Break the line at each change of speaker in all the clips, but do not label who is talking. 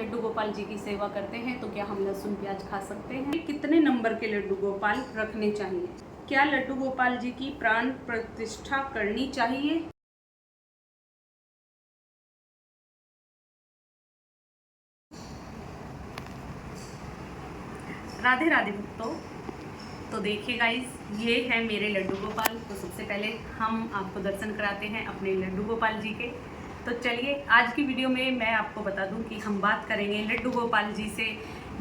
लड्डू गोपाल जी की सेवा करते हैं तो क्या हम लहसुन प्याज खा सकते हैं? कितने नंबर के लड्डू गोपाल रखने चाहिए? क्या लड्डू गोपाल जी की प्राण प्रतिष्ठा करनी चाहिए? राधे राधे भक्तों। तो देखिए गाइस, ये है मेरे लड्डू गोपाल। तो सबसे पहले हम आपको दर्शन कराते हैं अपने लड्डू गोपाल जी के। तो चलिए आज की वीडियो में मैं आपको बता दूं कि हम बात करेंगे लड्डू गोपाल जी से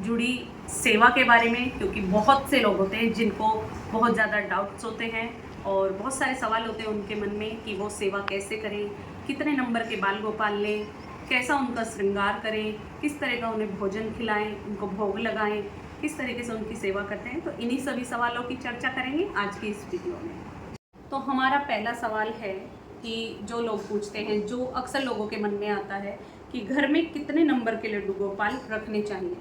जुड़ी सेवा के बारे में, क्योंकि बहुत से लोग होते हैं जिनको बहुत ज़्यादा डाउट्स होते हैं और बहुत सारे सवाल होते हैं उनके मन में कि वो सेवा कैसे करें, कितने नंबर के बाल गोपाल लें, कैसा उनका श्रृंगार करें, किस तरह का उन्हें भोजन खिलाएं, उनको भोग लगाएं, किस तरीके से उनकी सेवा करते हैं। तो इन्हीं सभी सवालों की चर्चा करेंगे आज की इस वीडियो में। तो हमारा पहला सवाल है कि जो लोग पूछते हैं, जो अक्सर लोगों के मन में आता है कि घर में कितने नंबर के लड्डू गोपाल रखने चाहिए।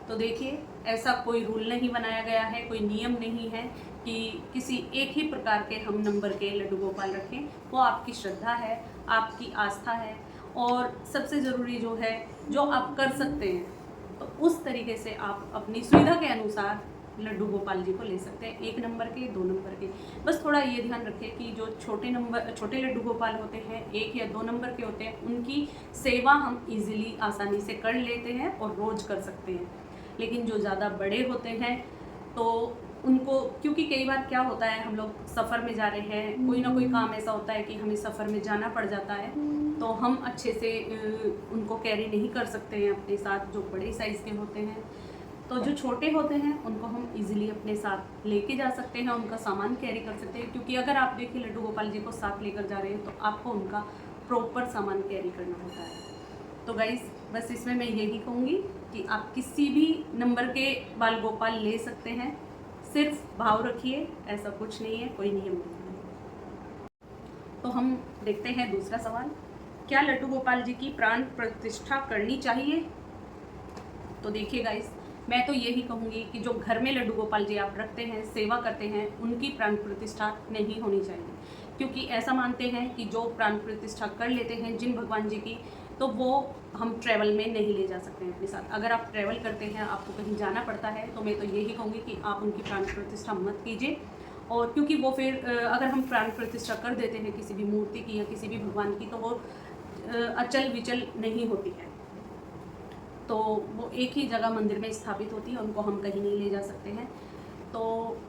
तो देखिए, ऐसा कोई रूल नहीं बनाया गया है, कोई नियम नहीं है कि किसी एक ही प्रकार के हम नंबर के लड्डू गोपाल रखें। वो आपकी श्रद्धा है, आपकी आस्था है, और सबसे ज़रूरी जो है, जो आप कर सकते हैं तो उस तरीके से आप अपनी सुविधा के अनुसार लड्डू गोपाल जी को ले सकते हैं। 1 नंबर के, 2 नंबर के। बस थोड़ा ये ध्यान रखें कि जो छोटे लड्डू गोपाल होते हैं, 1 या 2 नंबर के होते हैं, उनकी सेवा हम इजीली आसानी से कर लेते हैं और रोज़ कर सकते हैं। लेकिन जो ज़्यादा बड़े होते हैं तो उनको, क्योंकि कई बार क्या होता है, हम लोग सफ़र में जा रहे हैं, कोई ना कोई काम ऐसा होता है कि हमें सफ़र में जाना पड़ जाता है, तो हम अच्छे से उनको कैरी नहीं कर सकते हैं अपने साथ, जो बड़े साइज़ के होते हैं। तो जो छोटे होते हैं उनको हम इजीली अपने साथ लेके जा सकते हैं, उनका सामान कैरी कर सकते हैं। क्योंकि अगर आप देखिए लड्डू गोपाल जी को साथ लेकर जा रहे हैं तो आपको उनका प्रॉपर सामान कैरी करना होता है। तो गाइस, बस इसमें मैं यही कहूँगी कि आप किसी भी नंबर के बाल गोपाल ले सकते हैं, सिर्फ भाव रखिए, ऐसा कुछ नहीं है, कोई नियम नहीं है। तो हम देखते हैं दूसरा सवाल, क्या लड्डू गोपाल जी की प्राण प्रतिष्ठा करनी चाहिए? तो देखिए गाइस, मैं तो यही कहूँगी कि जो घर में लड्डू गोपाल जी आप रखते हैं, सेवा करते हैं, उनकी प्राण प्रतिष्ठा नहीं होनी चाहिए। क्योंकि ऐसा मानते हैं कि जो प्राण प्रतिष्ठा कर लेते हैं जिन भगवान जी की, तो वो हम ट्रैवल में नहीं ले जा सकते हैं अपने साथ। अगर आप ट्रैवल करते हैं, आपको कहीं जाना पड़ता है, तो मैं तो यही कहूँगी कि आप उनकी प्राण प्रतिष्ठा मत कीजिए। और क्योंकि वो फिर अगर हम प्राण प्रतिष्ठा कर देते हैं किसी भी मूर्ति की या किसी भी भगवान की, तो वो अचल विचल नहीं होती है, तो वो एक ही जगह मंदिर में स्थापित होती है, उनको हम कहीं नहीं ले जा सकते हैं। तो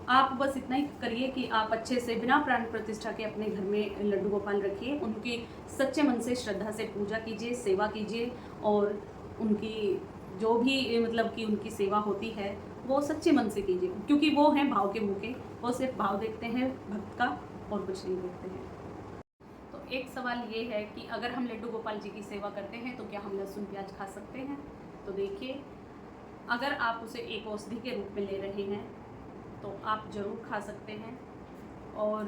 आप बस इतना ही करिए कि आप अच्छे से बिना प्राण प्रतिष्ठा के अपने घर में लड्डू गोपाल रखिए, उनकी सच्चे मन से श्रद्धा से पूजा कीजिए, सेवा कीजिए, और उनकी जो भी मतलब कि उनकी सेवा होती है वो सच्चे मन से कीजिए। क्योंकि वो हैं भाव के भूखे, वो सिर्फ भाव देखते हैं भक्त का और कुछ नहीं देखते हैं। तो एक सवाल ये है कि अगर हम लड्डू गोपाल जी की सेवा करते हैं तो क्या हम लहसुन प्याज खा सकते हैं? तो देखिए, अगर आप उसे एक औषधि के रूप में ले रहे हैं तो आप ज़रूर खा सकते हैं, और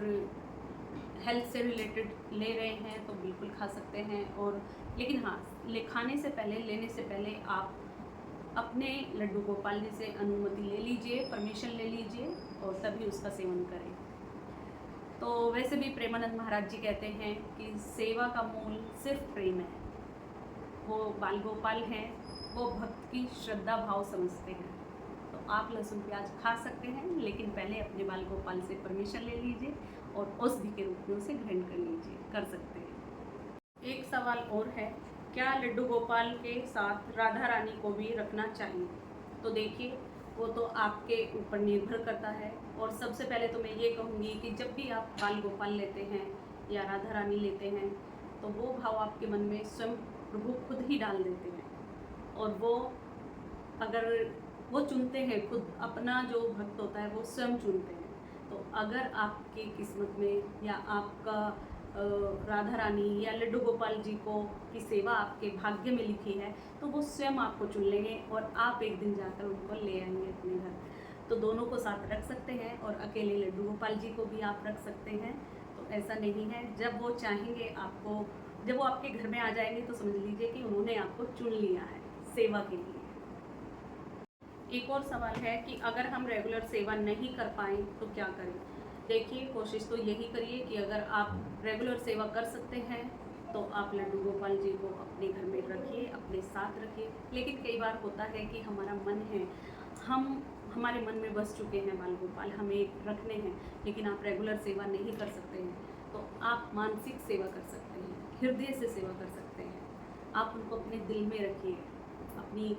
हेल्थ से रिलेटेड ले रहे हैं तो बिल्कुल खा सकते हैं। और लेकिन हाँ, खाने से पहले, लेने से पहले आप अपने लड्डू गोपाल जी से अनुमति ले लीजिए, परमिशन ले लीजिए, और तभी उसका सेवन करें। तो वैसे भी प्रेमानंद महाराज जी कहते हैं कि सेवा का मूल सिर्फ प्रेम है। वो बाल गोपाल हैं, वो भक्त की श्रद्धा भाव समझते हैं। तो आप लहसुन प्याज खा सकते हैं, लेकिन पहले अपने बाल गोपाल से परमिशन ले लीजिए और औषधि के रूप में उसे ग्रहण कर सकते हैं। एक सवाल और है, क्या लड्डू गोपाल के साथ राधा रानी को भी रखना चाहिए? तो देखिए, वो तो आपके ऊपर निर्भर करता है। और सबसे पहले तो मैं ये कहूँगी कि जब भी आप बाल गोपाल लेते हैं या राधा रानी लेते हैं, तो वो भाव आपके मन में स्वयं प्रभु खुद ही डाल देते हैं। और वो अगर वो चुनते हैं, खुद अपना जो भक्त होता है वो स्वयं चुनते हैं। तो अगर आपकी किस्मत में या आपका राधा रानी या लड्डू गोपाल जी को की सेवा आपके भाग्य में लिखी है, तो वो स्वयं आपको चुन लेंगे और आप एक दिन जाकर उनको ले आएंगे अपने घर। तो दोनों को साथ रख सकते हैं, और अकेले लड्डू गोपाल जी को भी आप रख सकते हैं। तो ऐसा नहीं है, जब वो चाहेंगे आपको, जब वो आपके घर में आ जाएंगे तो समझ लीजिए कि उन्होंने आपको चुन लिया है सेवा के लिए। एक और सवाल है कि अगर हम रेगुलर सेवा नहीं कर पाएँ तो क्या करें? देखिए, कोशिश तो यही करिए कि अगर आप रेगुलर सेवा कर सकते हैं तो आप लड्डू गोपाल जी को अपने घर में रखिए, अपने साथ रखिए। लेकिन कई बार होता है कि हमारा मन है, हमारे मन में बस चुके हैं बाल गोपाल, हमें रखने हैं, लेकिन आप रेगुलर सेवा नहीं कर सकते हैं, तो आप मानसिक सेवा कर सकते हैं, हृदय से सेवा कर सकते हैं। आप उनको अपने दिल में रखिए, अपनी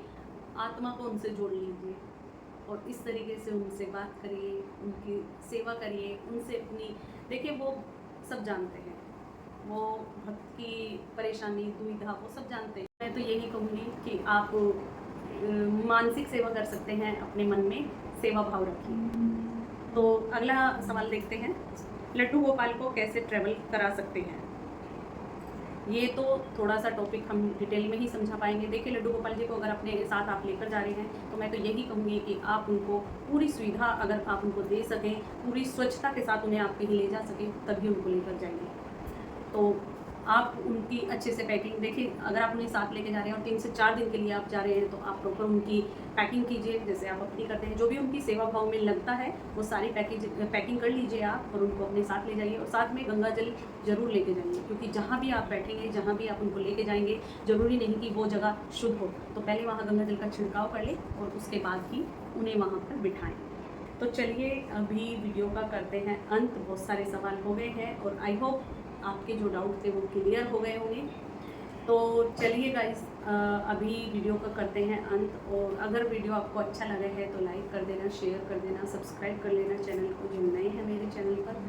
आत्मा को उनसे जोड़ लीजिए और इस तरीके से उनसे बात करिए, उनकी सेवा करिए, उनसे अपनी, देखिए वो सब जानते हैं, वो भक्त की परेशानी दुविधा वो सब जानते हैं। मैं तो यही कहूँगी कि आप मानसिक सेवा कर सकते हैं, अपने मन में सेवा भाव रखिए। तो अगला सवाल देखते हैं, लड्डू गोपाल को कैसे ट्रैवल करा सकते हैं। ये तो थोड़ा सा टॉपिक हम डिटेल में ही समझा पाएंगे। देखिए लड्डू गोपाल जी को अगर अपने साथ आप लेकर जा रहे हैं तो मैं तो यही कहूँगी कि आप उनको पूरी सुविधा अगर आप उनको दे सकें, पूरी स्वच्छता के साथ उन्हें आप कहीं ले जा सकें, तभी उनको लेकर जाइए। तो आप उनकी अच्छे से पैकिंग, देखिए अगर आप उन्हें साथ लेके जा रहे हैं और 3 से 4 दिन के लिए आप जा रहे हैं तो आप प्रॉपर उनकी पैकिंग कीजिए, जैसे आप अपनी करते हैं। जो भी उनकी सेवा भाव में लगता है वो सारी पैकिंग कर लीजिए आप और उनको अपने साथ ले जाइए। और साथ में गंगा जल जरूर लेके जाइए, क्योंकि जहाँ भी आप बैठेंगे, जहाँ भी आप उनको लेके जाएंगे, ज़रूरी नहीं कि वो जगह शुद्ध हो, तो पहले वहाँ गंगा जल का छिड़काव कर लें और उसके बाद ही उन्हें वहाँ पर बिठाएँ। तो चलिए अभी वीडियो का करते हैं अंत। बहुत सारे सवाल हो गए हैं और आई होप आपके जो डाउट थे वो क्लियर हो गए होंगे। तो चलिए गाइस अभी वीडियो का करते हैं अंत। और अगर वीडियो आपको अच्छा लगा है तो लाइक कर देना, शेयर कर देना, सब्सक्राइब कर लेना चैनल को जो नए हैं मेरे चैनल पर,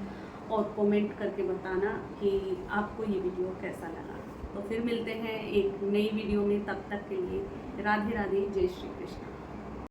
और कमेंट करके बताना कि आपको ये वीडियो कैसा लगा। तो फिर मिलते हैं एक नई वीडियो में, तब तक के लिए राधे राधे, जय श्री कृष्ण।